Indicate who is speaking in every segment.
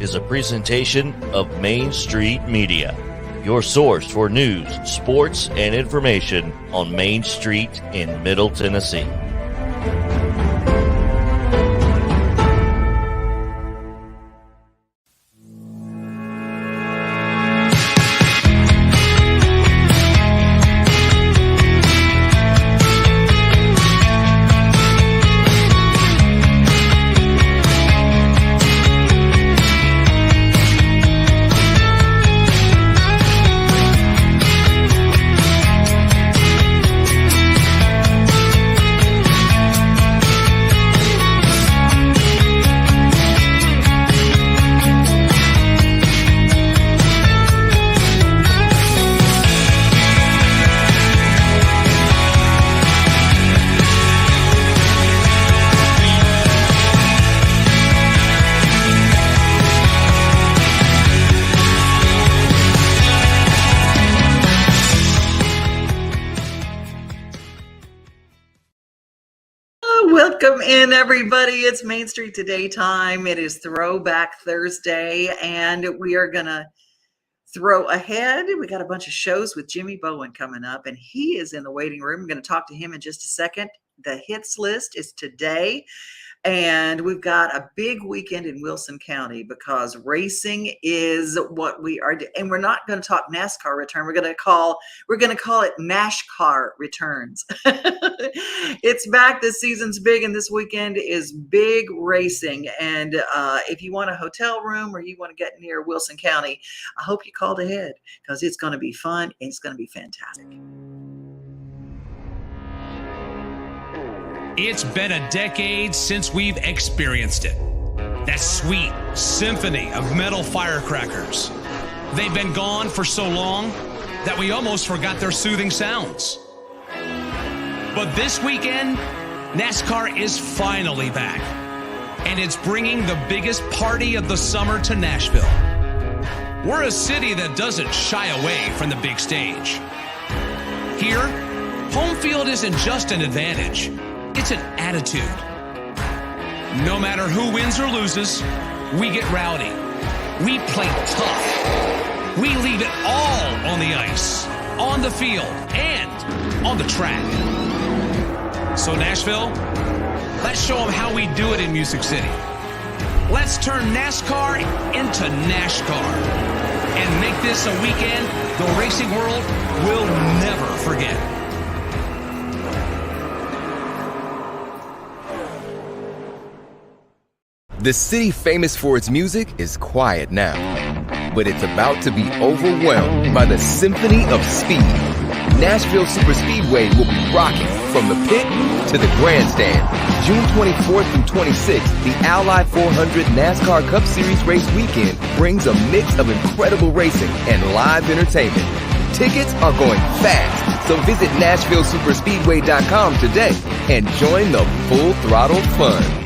Speaker 1: is a presentation of Main Street Media, your source for news, sports, and information on Main Street in Middle Tennessee.
Speaker 2: Welcome in, everybody. It's Main Street Today time. It is Throwback Thursday, and we are going to throw ahead. We got a bunch of shows with Jimmy Bowen coming up, and he is in the waiting room. I'm going to talk to him in just a second. The Hitz List is today, and we've got a big weekend in Wilson County because racing is what we are doing. And we're not going to talk NASCAR return. We're going to call it NASCAR returns. It's back. This season's big, and this weekend is big racing. And if you want a hotel room or you want to get near Wilson County, I hope you called ahead because it's going to be fun and it's going to be fantastic.
Speaker 3: It's been a decade since we've experienced it. That sweet symphony of metal firecrackers. They've been gone for so long that we almost forgot their soothing sounds. But this weekend, NASCAR is finally back. And it's bringing the biggest party of the summer to Nashville. We're a city that doesn't shy away from the big stage. Here, home field isn't just an advantage. It's an attitude. No matter who wins or loses, we get rowdy. We play tough. We leave it all on the ice, on the field, and on the track. So Nashville, let's show them how we do it in Music City. Let's turn NASCAR into NASHCAR and make this a weekend the racing world will never forget.
Speaker 4: The city famous for its music is quiet now, but it's about to be overwhelmed by the symphony of speed. Nashville Superspeedway will be rocking from the pit to the grandstand. June 24th through 26th, the Ally 400 NASCAR Cup Series race weekend brings a mix of incredible racing and live entertainment. Tickets are going fast, so visit NashvilleSuperspeedway.com today and join the full throttle fun.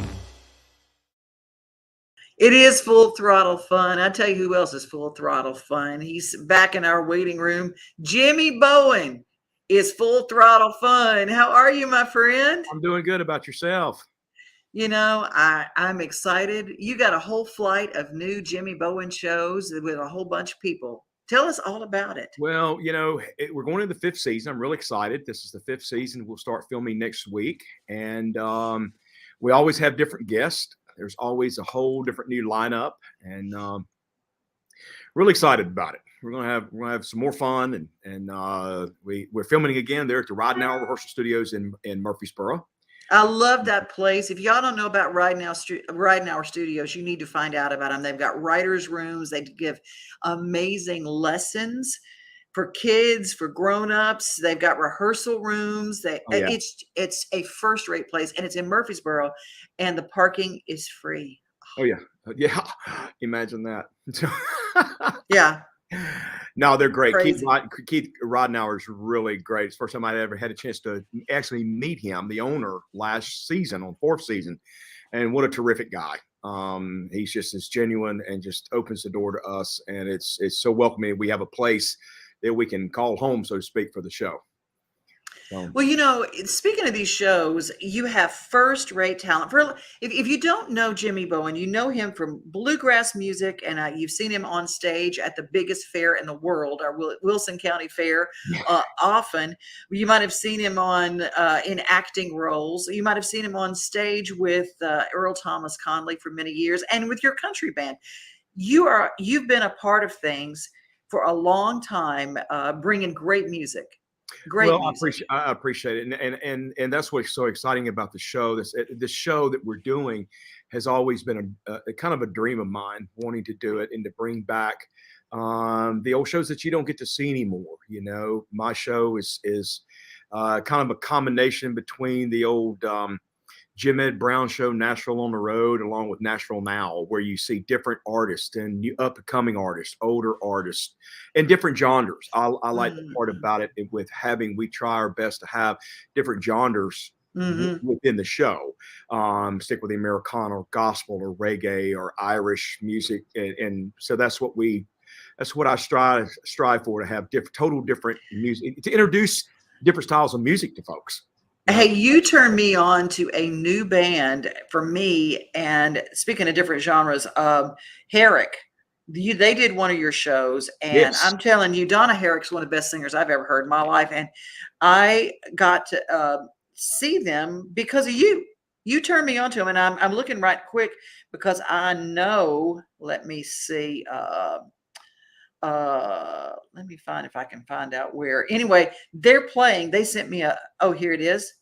Speaker 2: It is full throttle fun. I tell you who else is full throttle fun. He's back in our waiting room. Jimmy Bowen is full throttle fun. How are you, my friend?
Speaker 5: I'm doing good. About yourself?
Speaker 2: You know, I'm excited. You got a whole flight of new Jimmy Bowen shows with a whole bunch of people. Tell us all about it.
Speaker 5: Well, you know, we're going into the fifth season. I'm really excited. This is the fifth season. We'll start filming next week. And we always have different guests. There's always a whole different new lineup, and really excited about it. We're gonna have some more fun, and we're filming again there at the Ridenhour Rehearsal Studios in Murfreesboro.
Speaker 2: I love that place. If y'all don't know about Ridenhour Studios, you need to find out about them. They've got writers' rooms. They give amazing lessons for kids, for grown-ups. They've got rehearsal rooms. It's a first-rate place, and it's in Murfreesboro, and the parking is free.
Speaker 5: Oh yeah. Imagine that.
Speaker 2: Yeah.
Speaker 5: No, they're great.
Speaker 2: Crazy.
Speaker 5: Keith Ridenhour is really great. It's the first time I ever had a chance to actually meet him, the owner, last season on fourth season, and what a terrific guy. He's just as genuine and just opens the door to us, and it's so welcoming. We have a place that we can call home, so to speak, for the show. So,
Speaker 2: Well, speaking of these shows, you have first-rate talent. If you don't know Jimmy Bowen, you know him from bluegrass music, and you've seen him on stage at the biggest fair in the world, our Wilson County Fair. Often, you might have seen him on in acting roles. You might have seen him on stage with Earl Thomas Conley for many years, and with your country band. You've been a part of things for a long time, bringing great music. Great
Speaker 5: well,
Speaker 2: music.
Speaker 5: I appreciate it, and that's what's so exciting about the show. This show that we're doing has always been a kind of a dream of mine, wanting to do it and to bring back the old shows that you don't get to see anymore. My show is kind of a combination between the old Jim Ed Brown show, Nashville on the Road, along with Nashville Now, where you see different artists and new up-and-coming artists, older artists, and different genres. I like the part about it with we try our best to have different genres within the show. Stick with the Americana or gospel or reggae or Irish music. And so that's what I strive for, to have different music, to introduce different styles of music to folks.
Speaker 2: Hey, you turned me on to a new band for me. And speaking of different genres, Herrick, they did one of your shows. And
Speaker 5: Yes.
Speaker 2: I'm telling you, Donna Herrick's one of the best singers I've ever heard in my life. And I got to see them because of you. You turned me on to them. And I'm looking right quick because I know, let me see. Let me find if I can find out where. Anyway, they're playing. They sent me here it is.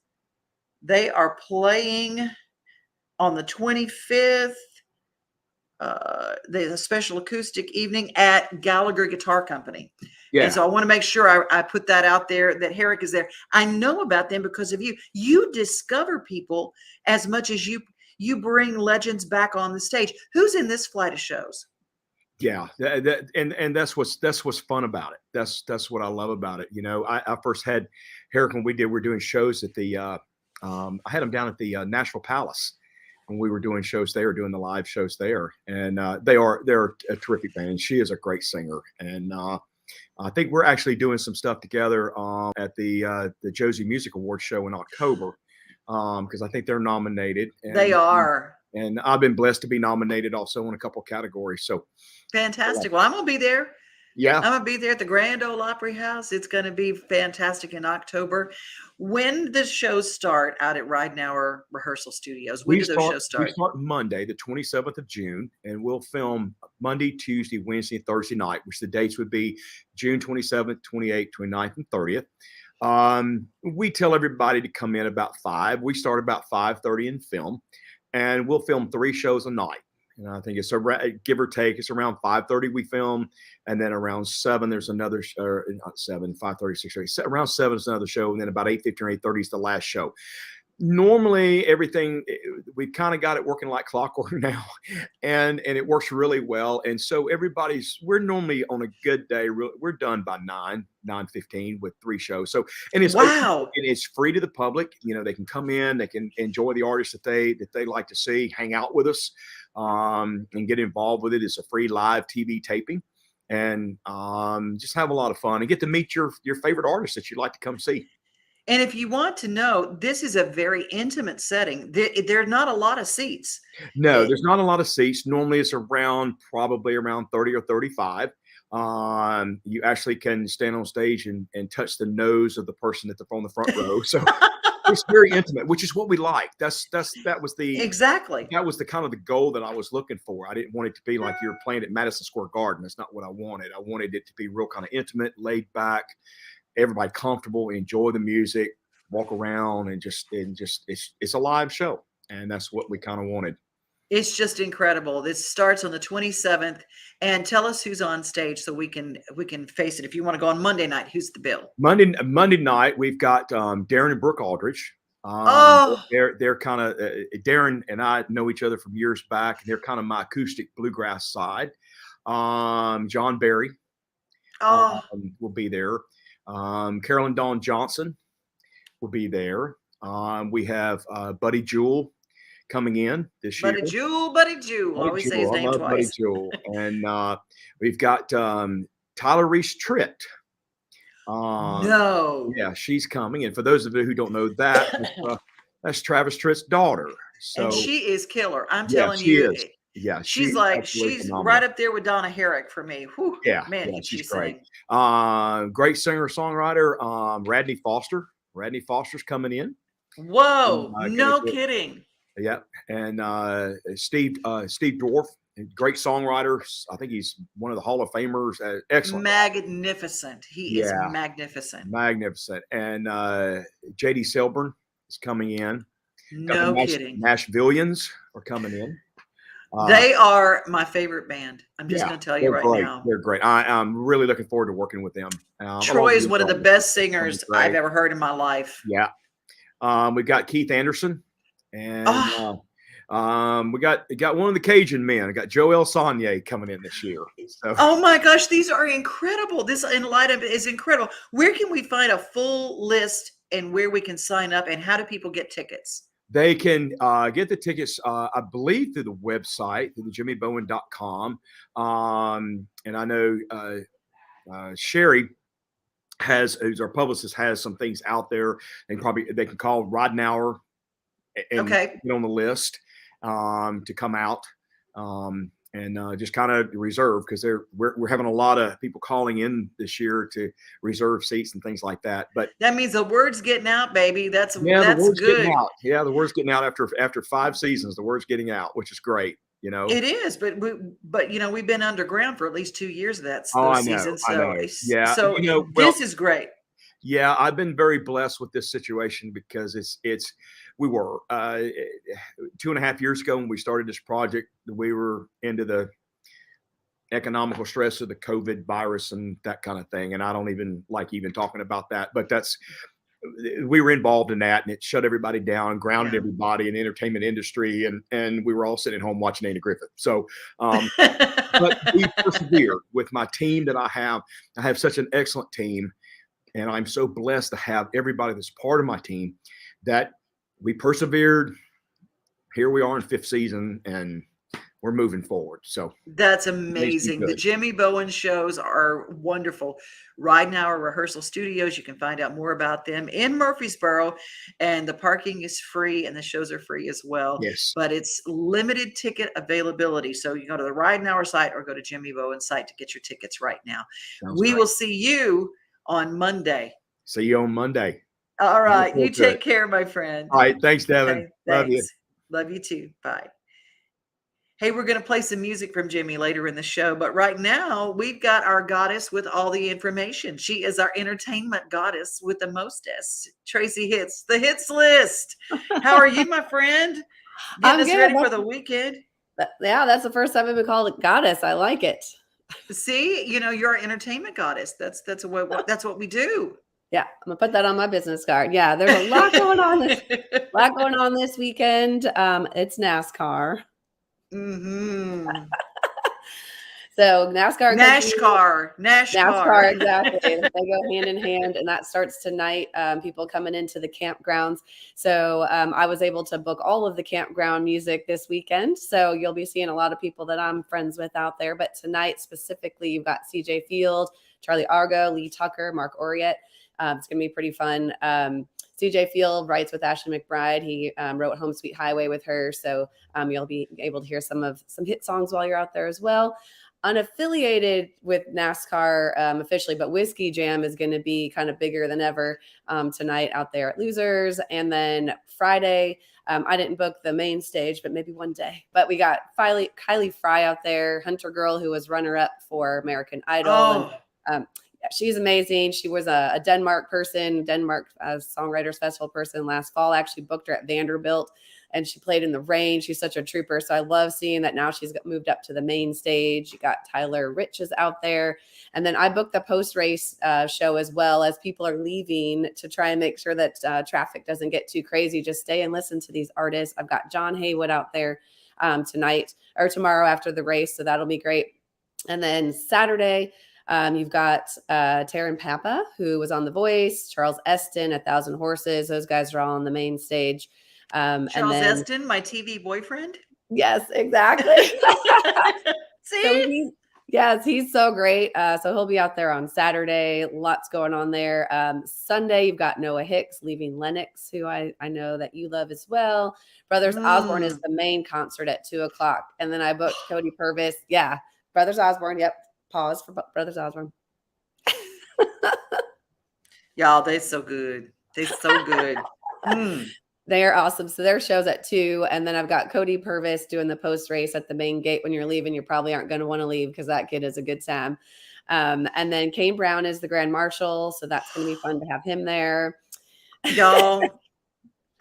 Speaker 2: They are playing on the 25th. There's a special acoustic evening at Gallagher Guitar Company.
Speaker 5: Yeah.
Speaker 2: And so I want to make sure I put that out there, that Herrick is there. I know about them because of you. You discover people as much as you bring legends back on the stage. Who's in this flight of shows?
Speaker 5: Yeah, and that's what's fun about it. That's what I love about it. I first had Herrick when we're doing shows at the I had them down at the Nashville Palace when we were doing shows there, doing the live shows there, and they're a terrific band. And she is a great singer, and I think we're actually doing some stuff together at the Josie Music Awards show in October, because I think they're nominated.
Speaker 2: They are.
Speaker 5: And I've been blessed to be nominated also in a couple categories. So
Speaker 2: fantastic. Well, I'm going to be there.
Speaker 5: Yeah.
Speaker 2: I'm going to be there at the Grand Ole Opry House. It's going to be fantastic in October. When the shows start out at Ride Hour Rehearsal Studios, when do those shows start?
Speaker 5: We start Monday, the 27th of June, and we'll film Monday, Tuesday, Wednesday, and Thursday night, which the dates would be June 27th, 28th, 29th, and 30th. We tell everybody to come in about 5. We start about 5:30 and film. And we'll film 3 shows a night. And I think it's give or take, it's around 5:30 we film. And then around 7, there's another, not 7, 5:30, 6:30, around 7 is another show. And then about 8:50 or 8:30 is the last show. Normally everything, we've kind of got it working like clockwork now, and it works really well. And so we're normally on a good day, we're done by 9:15 with 3 shows. So, and it's
Speaker 2: wow,
Speaker 5: and it's free to the public. They can come in, they can enjoy the artists that they like to see, hang out with us, and get involved with it. It's a free live TV taping, and just have a lot of fun and get to meet your favorite artists that you'd like to come see.
Speaker 2: And if you want to know, this is a very intimate setting. There are not a lot of seats.
Speaker 5: No, there's not a lot of seats. Normally it's probably around 30 or 35. You actually can stand on stage and touch the nose of the person on the front row. So it's very intimate, which is what we like. That was the kind of the goal that I was looking for. I didn't want it to be like you're playing at Madison Square Garden. That's not what I wanted. I wanted it to be real kind of intimate, laid back, everybody comfortable, enjoy the music, walk around, and just it's a live show, and that's what we kind of wanted.
Speaker 2: It's just incredible. This starts on the 27th, and tell us who's on stage so we can face it. If you want to go on Monday night, who's the bill?
Speaker 5: Monday night we've got Darren and Brooke Aldridge. They're kind of Darren and I know each other from years back, and they're kind of my acoustic bluegrass side. John Barry will be there. Carolyn Dawn Johnson will be there. We have Buddy Jewell coming in this year.
Speaker 2: Buddy Jewell. Always say his name twice.
Speaker 5: Buddy Jewell. And we've got Tyler Reese Tritt.
Speaker 2: No.
Speaker 5: Yeah, she's coming. And for those of you who don't know that, that's Travis Tritt's daughter. So
Speaker 2: And she is killer. I'm
Speaker 5: yeah,
Speaker 2: telling
Speaker 5: she
Speaker 2: you,
Speaker 5: is. Yeah,
Speaker 2: she's
Speaker 5: absolutely
Speaker 2: she's
Speaker 5: phenomenal.
Speaker 2: right up there with Donna Herrick for me. Whew,
Speaker 5: Yeah,
Speaker 2: man,
Speaker 5: yeah,
Speaker 2: can she
Speaker 5: she's great.
Speaker 2: sing?
Speaker 5: Great singer-songwriter, Radney Foster. Radney Foster's coming in.
Speaker 2: Whoa,
Speaker 5: And,
Speaker 2: no kidding.
Speaker 5: yeah, and Steve Dwarf, great songwriter. I think he's one of the Hall of Famers. Excellent.
Speaker 2: Magnificent. He is
Speaker 5: Yeah.
Speaker 2: magnificent.
Speaker 5: Magnificent. And J.D. Selburn is coming in.
Speaker 2: No kidding.
Speaker 5: Nashvillians are coming in.
Speaker 2: They are my favorite band. I'm just
Speaker 5: Yeah,
Speaker 2: going to tell you right
Speaker 5: great.
Speaker 2: now.
Speaker 5: They're great. I'm really looking forward to working with them.
Speaker 2: Troy is one of the best singers
Speaker 5: Great.
Speaker 2: I've ever heard in my life.
Speaker 5: Yeah. We've got Keith Anderson, and we got one of the Cajun men. I got Joel Saunier coming in this year. So.
Speaker 2: Oh my gosh, these are incredible. This lineup is incredible. Where can we find a full list and where we can sign up, and how do people get tickets?
Speaker 5: They can get the tickets, I believe, through the website, through the jimmybowen.com. And I know Sherry who's our publicist, has some things out there. They can call Rodnauer and get on the list to come out. And just kind of reserve, because we're having a lot of people calling in this year to reserve seats and things like that. But
Speaker 2: that means the word's getting out, baby. That's
Speaker 5: the word's
Speaker 2: good.
Speaker 5: Getting out. Yeah, the word's getting out after 5 seasons. The word's getting out, which is great.
Speaker 2: It is, but we've been underground for at least 2 years of that season. So
Speaker 5: I know. Yeah,
Speaker 2: so this is great.
Speaker 5: Yeah, I've been very blessed with this situation, because we were 2.5 years ago when we started this project, we were into the economical stress of the COVID virus and that kind of thing. And I don't even like talking about that, but we were involved in that, and it shut everybody down, grounded everybody in the entertainment industry. And we were all sitting at home watching Andy Griffith. So, but we persevered with my team that I have. I have such an excellent team, and I'm so blessed to have everybody that's part of my team that we persevered. Here we are in 5th season, and we're moving forward. So
Speaker 2: that's amazing. The Jimmy Bowen shows are wonderful. Right now, our rehearsal studios, you can find out more about them in Murfreesboro, and the parking is free and the shows are free as well.
Speaker 5: Yes.
Speaker 2: But it's limited ticket availability. So you go to the Ride Now site or go to Jimmy Bowen's site to get your tickets right now. We will see you on Monday.
Speaker 5: See you on Monday.
Speaker 2: All right. You take care, my friend.
Speaker 5: All right. Thanks, Devin.
Speaker 2: Okay,
Speaker 5: Love you.
Speaker 2: Love you too. Bye. Hey, we're going to play some music from Jimmy later in the show, but right now we've got our goddess with all the information. She is our entertainment goddess with the mostest. Tracy Hitz, the Hitz List. How are you, my friend? Getting us ready for the weekend.
Speaker 6: Yeah, that's the first time I've been called a goddess. I like it.
Speaker 2: See, you're our entertainment goddess. That's what we do.
Speaker 6: Yeah, I'm gonna put that on my business card. Yeah, there's a lot going on this weekend. It's NASCAR.
Speaker 2: Mm-hmm.
Speaker 6: So NASCAR, exactly. They go hand in hand, and that starts tonight. People coming into the campgrounds. So I was able to book all of the campground music this weekend. So you'll be seeing a lot of people that I'm friends with out there. But tonight specifically, you've got CJ Field, Charlie Argo, Lee Tucker, Mark Oriet. It's going to be pretty fun. CJ Field writes with Ashley McBride. He wrote Home Sweet Highway with her. So you'll be able to hear some hit songs while you're out there as well. Unaffiliated with NASCAR officially, but Whiskey Jam is going to be kind of bigger than ever tonight out there at Losers. And then Friday, I didn't book the main stage, but maybe one day. But we got Kylie Fry out there, Hunter Girl, who was runner-up for American Idol.
Speaker 2: Oh.
Speaker 6: And, she's amazing. She was a Denmark Songwriters Festival person last fall. I actually booked her at Vanderbilt, and she played in the rain. She's such a trooper. So I love seeing that now she's moved up to the main stage. You got Tyler Rich is out there. And then I booked the post-race show as well, as people are leaving, to try and make sure that traffic doesn't get too crazy. Just stay and listen to these artists. I've got John Haywood out there tonight or tomorrow after the race. So that'll be great. And then Saturday, you've got Taryn Papa, who was on The Voice, Charles Eston, 1,000 Horses. Those guys are all on the main stage.
Speaker 2: Charles Eston, my TV boyfriend.
Speaker 6: Yes, exactly.
Speaker 2: See?
Speaker 6: So Yes, he's so great. So he'll be out there on Saturday. Lots going on there. Sunday, you've got Noah Hicks leaving Lennox, who I know that you love as well. Brothers Osborne is the main concert at 2:00. And then I booked Cody Purvis. Yeah, Brothers Osborne. Yep. Pause for Brothers Osborne.
Speaker 2: Y'all, they're so good. They're so good.
Speaker 6: They are awesome. So their show's at 2:00. And then I've got Cody Purvis doing the post race at the main gate. When you're leaving, you probably aren't going to want to leave because that kid is a good time. And then Kane Brown is the Grand Marshal. So that's going to be fun to have him there.
Speaker 2: Y'all,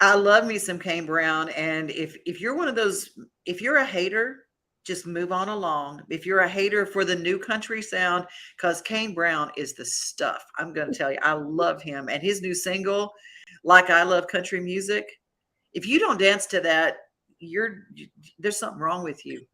Speaker 2: I love me some Kane Brown. And if you're one of those, if you're a hater, just move on along. If you're a hater for the new country sound, because Kane Brown is the stuff. I'm going to tell you, I love him. And his new single, Like I Love Country Music. If you don't dance to that, there's something wrong with you.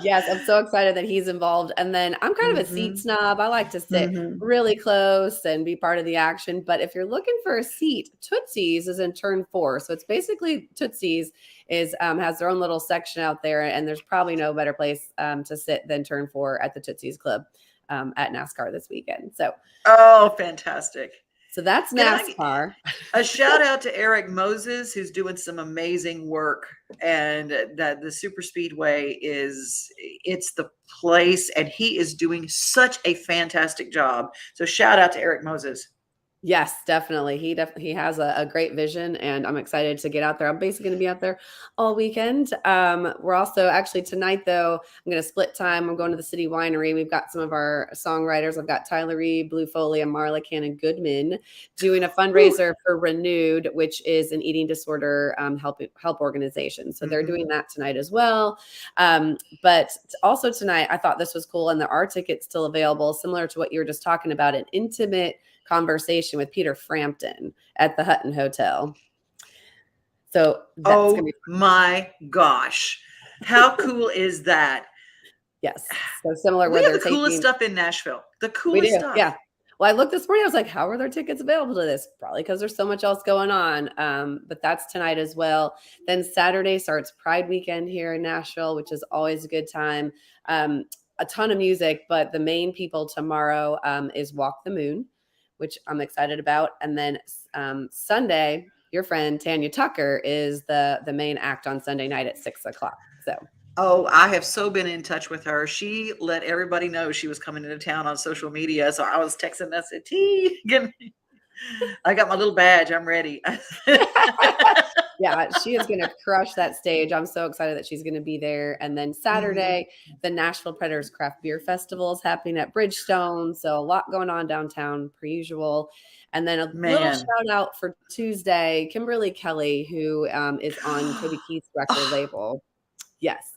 Speaker 6: Yes, I'm so excited that he's involved. And then I'm kind of a seat snob. I like to sit really close and be part of the action. But if you're looking for a seat, Tootsie's is in turn 4. So it's basically Tootsie's has their own little section out there. And there's probably no better place to sit than turn 4 at the Tootsie's Club at NASCAR this weekend. So,
Speaker 2: oh, fantastic.
Speaker 6: So that's NASCAR.
Speaker 2: A shout out to Eric Moses, who's doing some amazing work. And that the Super Speedway it's the place, and he is doing such a fantastic job. So shout out to Eric Moses.
Speaker 6: Yes, definitely. He has a great vision, and I'm excited to get out there. I'm basically going to be out there all weekend. We're also actually tonight, though, I'm going to split time. I'm going to the City Winery. We've got some of our songwriters. I've got Tyler Reed, Blue Foley, and Marla Cannon Goodman doing a fundraiser for Renewed, which is an eating disorder help organization. So they're doing that tonight as well. But also tonight, I thought this was cool, and there are tickets still available, similar to what you were just talking about, an intimate conversation with Peter Frampton at the Hutton Hotel. So that's gonna be fun.
Speaker 2: My gosh, how cool is that?
Speaker 6: Yes, so similar.
Speaker 2: We have the coolest stuff in Nashville. The coolest stuff.
Speaker 6: Yeah. Well, I looked this morning. I was like, how are there tickets available to this? Probably because there's so much else going on. But that's tonight as well. Then Saturday starts Pride Weekend here in Nashville, which is always a good time. A ton of music, but the main people tomorrow is Walk the Moon, which I'm excited about. And then Sunday, your friend Tanya Tucker is the main act on Sunday night at 6:00. So,
Speaker 2: oh, I have so been in touch with her. She let everybody know she was coming into town on social media. So I was texting, I said, I got my little badge. I'm ready.
Speaker 6: Yeah, she is going to crush that stage. I'm so excited that she's going to be there. And then Saturday, the Nashville Predators Craft Beer Festival is happening at Bridgestone. So a lot going on downtown per usual. And then a little shout out for Tuesday, Kimberly Kelly, who is on Toby Keith's record label. Yes.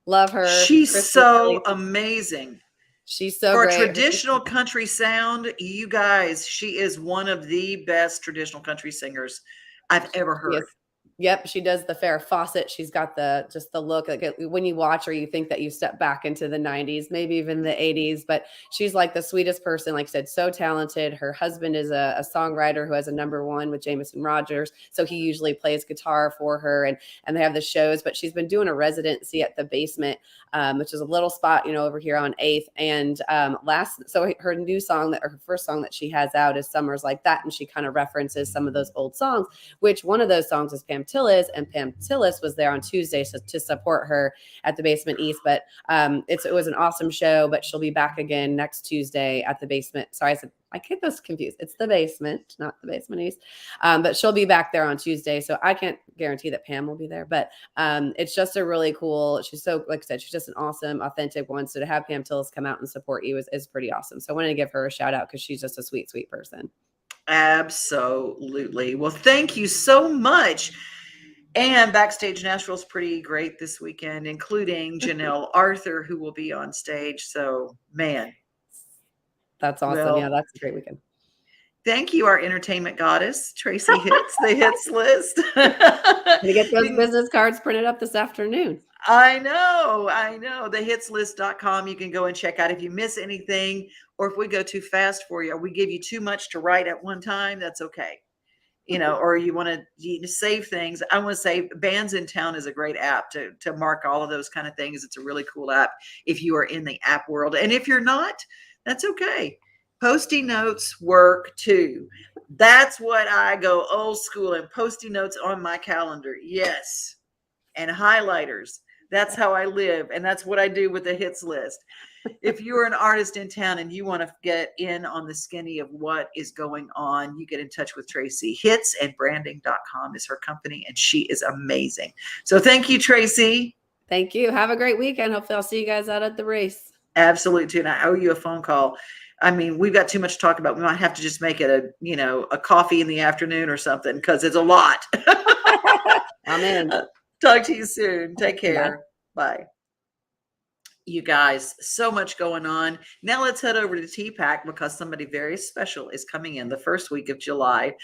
Speaker 6: Love her.
Speaker 2: She's so amazing.
Speaker 6: She's so
Speaker 2: for
Speaker 6: great.
Speaker 2: A traditional country sound, you guys, she is one of the best traditional country singers I've ever heard.
Speaker 6: Yes. Yep, she does the Farrah Fawcett. She's got the look. Like when you watch her, you think that you step back into the 90s, maybe even the 80s. But she's like the sweetest person. Like I said, so talented. Her husband is a songwriter who has a #1 with Jameson Rogers. So he usually plays guitar for her, and they have the shows. But she's been doing a residency at the Basement, which is a little spot, over here on 8th. And so her new song, her first song that she has out is Summers Like That, and she kind of references some of those old songs. Which one of those songs is Pam Tillis, and Pam Tillis was there on Tuesday to support her at the Basement East. But it was an awesome show. But she'll be back again next Tuesday at the Basement. Sorry, I get those confused. It's the Basement, not the Basement East. But she'll be back there on Tuesday. So I can't guarantee that Pam will be there. But it's just a really cool. She's so, like I said, she's just an awesome, authentic one. So to have Pam Tillis come out and support you is pretty awesome. So I wanted to give her a shout out because she's just a sweet, sweet person.
Speaker 2: Absolutely. Well, thank you so much. And Backstage Nashville is pretty great this weekend, including Janelle Arthur, who will be on stage. So, man.
Speaker 6: That's awesome. Well, yeah, that's a great weekend.
Speaker 2: Thank you, our entertainment goddess, Tracy Hitz, the Hitz List.
Speaker 6: You get those business cards printed up this afternoon.
Speaker 2: I know. The hitzlist.com. You can go and check out if you miss anything, or if we go too fast for you, or we give you too much to write at one time, that's okay. or you want to save things. I want to say Bands in Town is a great app to mark all of those kind of things. It's a really cool app if you are in the app world. And if you're not, that's okay. Post-it notes work too. That's what I go old school, and post-it notes on my calendar. Yes. And highlighters. That's how I live. And that's what I do with the Hitz List. If you're an artist in town and you want to get in on the skinny of what is going on, you get in touch with Tracy. Hitzandbranding.com is her company, and she is amazing. So thank you, Tracy.
Speaker 6: Thank you. Have a great weekend. Hopefully I'll see you guys out at the race.
Speaker 2: Absolutely, too. And I owe you a phone call. I mean, we've got too much to talk about. We might have to just make it a coffee in the afternoon or something, because it's a lot.
Speaker 6: I'm in.
Speaker 2: Talk to you soon. Take care. Bye. You guys, so much going on. Now let's head over to TPAC, because somebody very special is coming in the first week of July.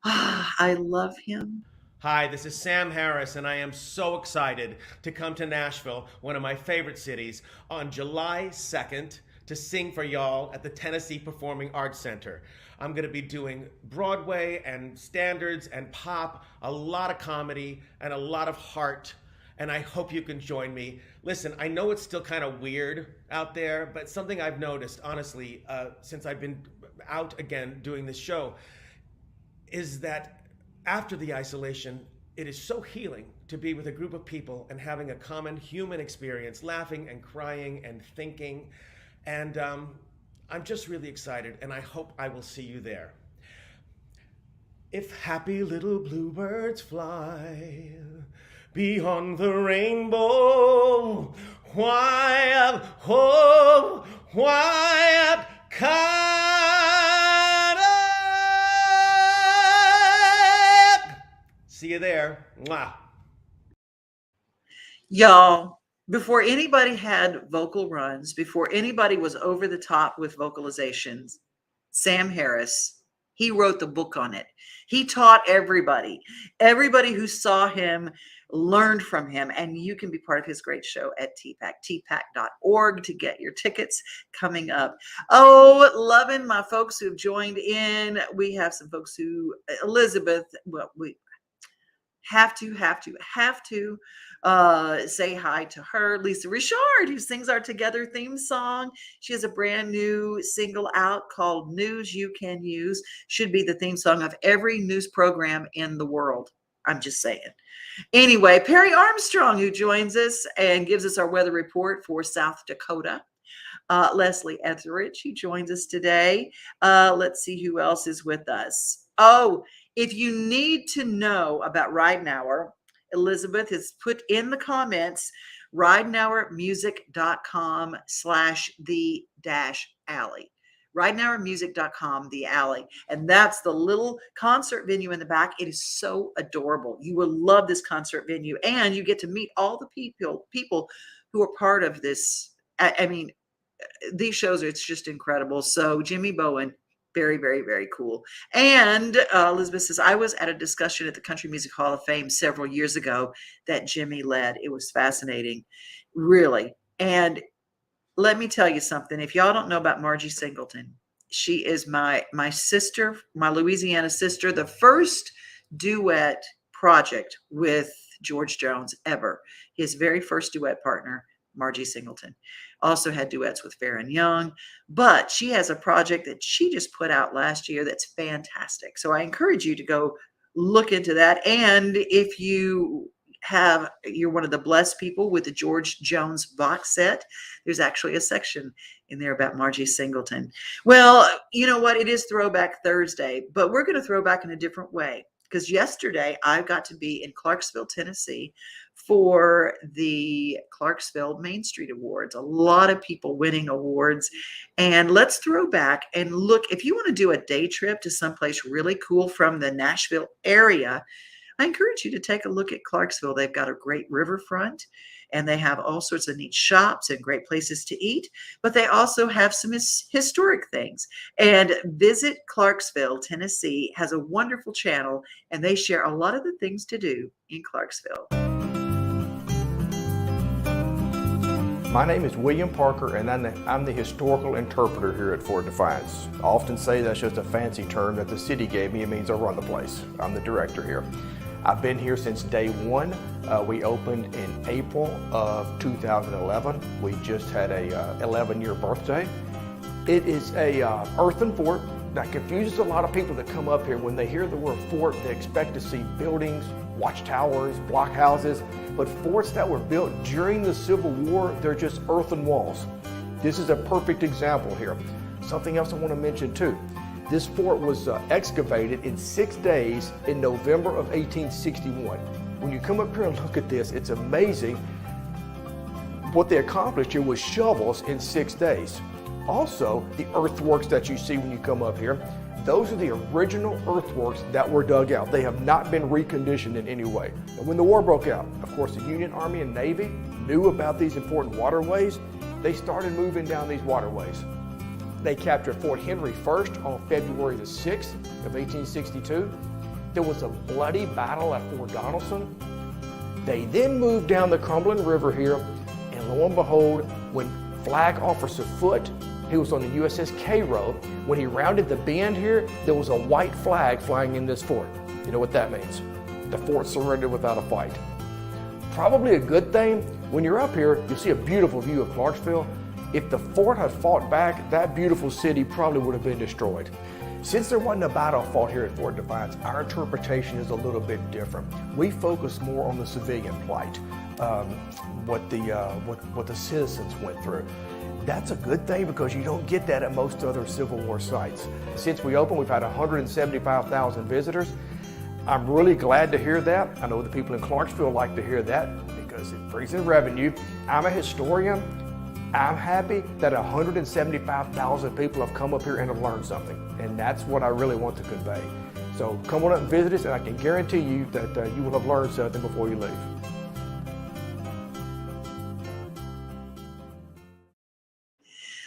Speaker 2: I love him.
Speaker 7: Hi, this is Sam Harris, and I am so excited to come to Nashville, one of my favorite cities, on July 2nd to sing for y'all at the Tennessee Performing Arts Center. I'm going to be doing Broadway and standards and pop, a lot of comedy, and a lot of heart. And I hope you can join me. Listen, I know it's still kind of weird out there, but something I've noticed, honestly, since I've been out again doing this show, is that after the isolation, it is so healing to be with a group of people and having a common human experience, laughing and crying and thinking. And I'm just really excited, and I hope I will see you there. If happy little bluebirds fly beyond the rainbow, why up, oh, why up, up. See you there. Mwah.
Speaker 2: Y'all, before anybody had vocal runs, before anybody was over the top with vocalizations, Sam Harris, he wrote the book on it. He taught everybody. Everybody who saw him learned from him, and you can be part of his great show at TPAC, tpac.org to get your tickets coming up. Oh, loving my folks who have joined in. We have some folks who, Elizabeth, well, we have to say hi to her. Lisa Richard, who sings our Together theme song. She has a brand new single out called News You Can Use. Should be the theme song of every news program in the world. I'm just saying. Anyway, Perry Armstrong, who joins us and gives us our weather report for South Dakota. Leslie Etheridge, who joins us today. Let's see who else is with us. Oh, if you need to know about Ridenhour, Elizabeth has put in the comments ridenhourmusic.com/the-alley. ridenhourmusic.com, the alley. And that's the little concert venue in the back. It is so adorable. You will love this concert venue, and you get to meet all the people who are part of this. I mean, these shows, it's just incredible. So Jimmy Bowen, very, very, very cool. And Elizabeth says, I was at a discussion at the Country Music Hall of Fame several years ago that Jimmy led. It was fascinating, really. And let me tell you something. If y'all don't know about Margie Singleton, she is my sister, my Louisiana sister, the first duet project with George Jones ever. His very first duet partner, Margie Singleton. Also had duets with Farron Young, but she has a project that she just put out last year that's fantastic. So I encourage you to go look into that. And if you're one of the blessed people with the George Jones box set, there's actually a section in there about Margie Singleton. Well, you know what? It is Throwback Thursday, but we're going to throw back in a different way, because yesterday I got to be in Clarksville, Tennessee for the Clarksville Main Street Awards. A lot of people winning awards. And let's throw back and look. If you want to do a day trip to someplace really cool from the Nashville area, I encourage you to take a look at Clarksville. They've got a great riverfront, and they have all sorts of neat shops and great places to eat, but they also have some historic things. And Visit Clarksville, Tennessee has a wonderful channel, and they share a lot of the things to do in Clarksville.
Speaker 8: My name is William Parker, and I'm the historical interpreter here at Fort Defiance. I often say that's just a fancy term that the city gave me. It means I run the place. I'm the director here. I've been here since day one. We opened in April of 2011. We just had a 11-year birthday. It is a earthen fort that confuses a lot of people that come up here. When they hear the word fort, they expect to see buildings, watchtowers, blockhouses, but forts that were built during the Civil War, they're just earthen walls. This is a perfect example here. Something else I want to mention too. This fort was excavated in 6 days in November of 1861. When you come up here and look at this, it's amazing what they accomplished here with shovels in 6 days. Also, the earthworks that you see when you come up here, those are the original earthworks that were dug out. They have not been reconditioned in any way. And when the war broke out, of course, the Union Army and Navy knew about these important waterways. They started moving down these waterways. They captured Fort Henry first on February the 6th of 1862. There was a bloody battle at Fort Donelson. They then moved down the Cumberland River here, and lo and behold, when Flag Officer Foote, he was on the USS Cairo, when he rounded the bend here, there was a white flag flying in this fort. You know what that means? The fort surrendered without a fight. Probably a good thing. When you're up here, you'll see a beautiful view of Clarksville. If the fort had fought back, that beautiful city probably would have been destroyed. Since there wasn't a battle fought here at Fort Defiance, our interpretation is a little bit different. We focus more on the civilian plight, what the citizens went through. That's a good thing because you don't get that at most other Civil War sites. Since we opened, we've had 175,000 visitors. I'm really glad to hear that. I know the people in Clarksville like to hear that because it brings in revenue. I'm a historian. I'm happy that 175,000 people have come up here and have learned something. And that's what I really want to convey. So come on up and visit us, and I can guarantee you that you will have learned something before you leave.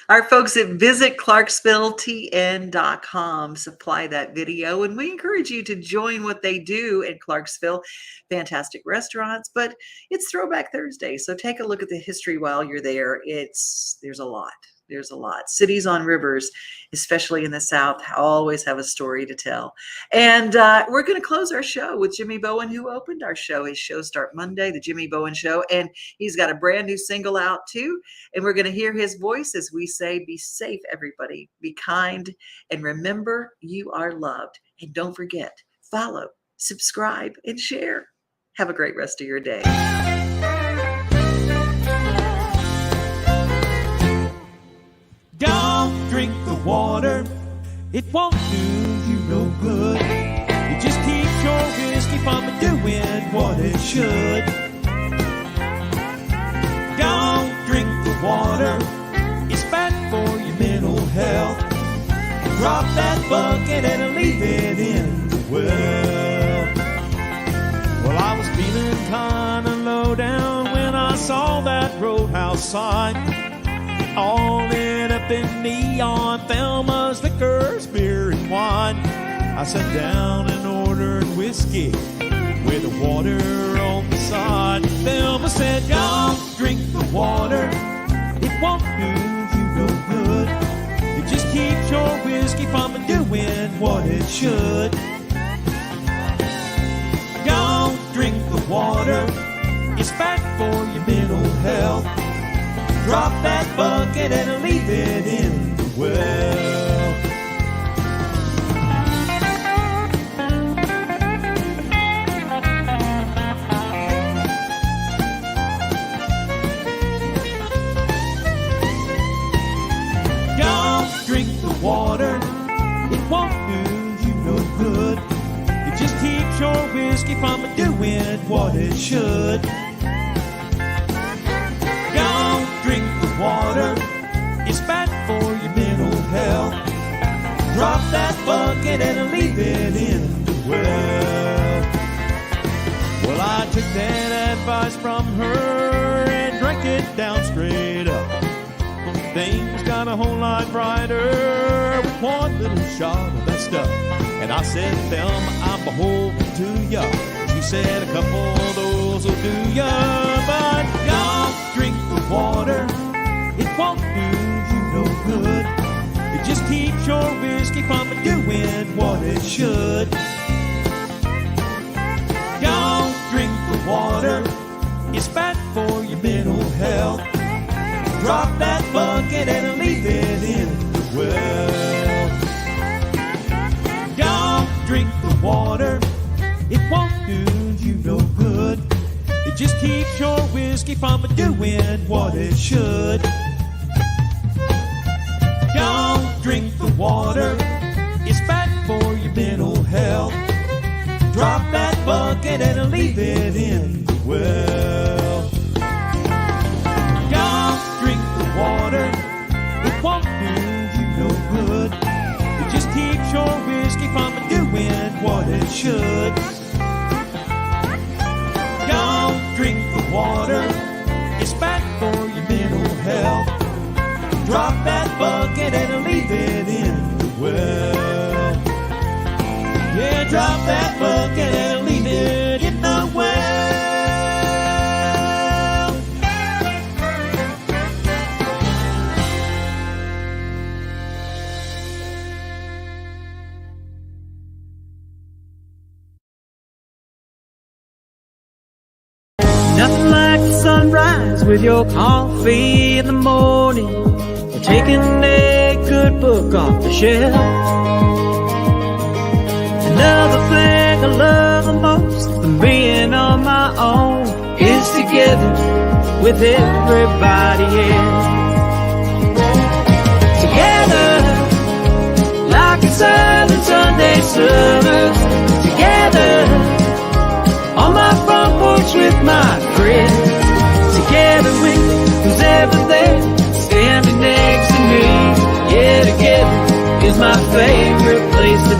Speaker 2: Our folks at visitclarksvilletn.com supply that video, and we encourage you to join what they do in Clarksville. Fantastic restaurants, but it's Throwback Thursday, so take a look at the history while you're there. There's a lot. There's a lot. Cities on rivers, especially in the South, always have a story to tell. And we're going to close our show with Jimmy Bowen, who opened our show. His shows start Monday, the Jimmy Bowen Show, and he's got a brand new single out too. And we're going to hear his voice as we say, be safe, everybody. Be kind, and remember you are loved. And don't forget, follow, subscribe, and share. Have a great rest of your day.
Speaker 9: Don't drink the water, it won't do you no good. It just keeps your whiskey from doing what it should. Don't drink the water, it's bad for your mental health. Drop that bucket and leave it in the well. Well, I was feeling kinda low down when I saw that roadhouse sign. All lit up in neon, Thelma's liquors, beer and wine. I sat down and ordered whiskey with the water on the side. Thelma said, don't drink the water, it won't do you no good. It just keeps your whiskey from doing what it should. Don't drink the water, it's bad for your mental health. Drop that bucket and leave it in the well. Don't drink the water, it won't do you no good. It just keeps your whiskey from doing what it should. Drink the water, it's bad for your mental health. Drop that bucket and leave it in the well. Well, I took that advice from her and drank it down straight up. Things got a whole lot brighter with one little shot of that stuff. And I said, Thelma, I'm beholden to ya. She said, a couple of those will do ya, but don't drink the water, keeps your whiskey from doing what it should. Don't drink the water, it's bad for your mental health. Drop that bucket and leave it in the well. Don't drink the water, it won't do you no good. It just keeps your whiskey from doing what it should. Don't drink the water, it's bad for your mental health. Drop that bucket and leave it in the well. Don't drink the water, it won't do you no good. It just keeps your whiskey from doing what it should. Don't drink the water, it's bad for your mental health. Drop that bucket and leave it in the well. Yeah, drop that bucket and leave it in the well.
Speaker 10: Nothing like the sunrise with your coffee in the morning, or taking a good book off the shelf. Another thing I love the most than being on my own is together with everybody else. Together, like a silent Sunday summer. Together, on my front porch with my friends. Together with who's ever there, standing next to me. Yeah, together is my favorite place to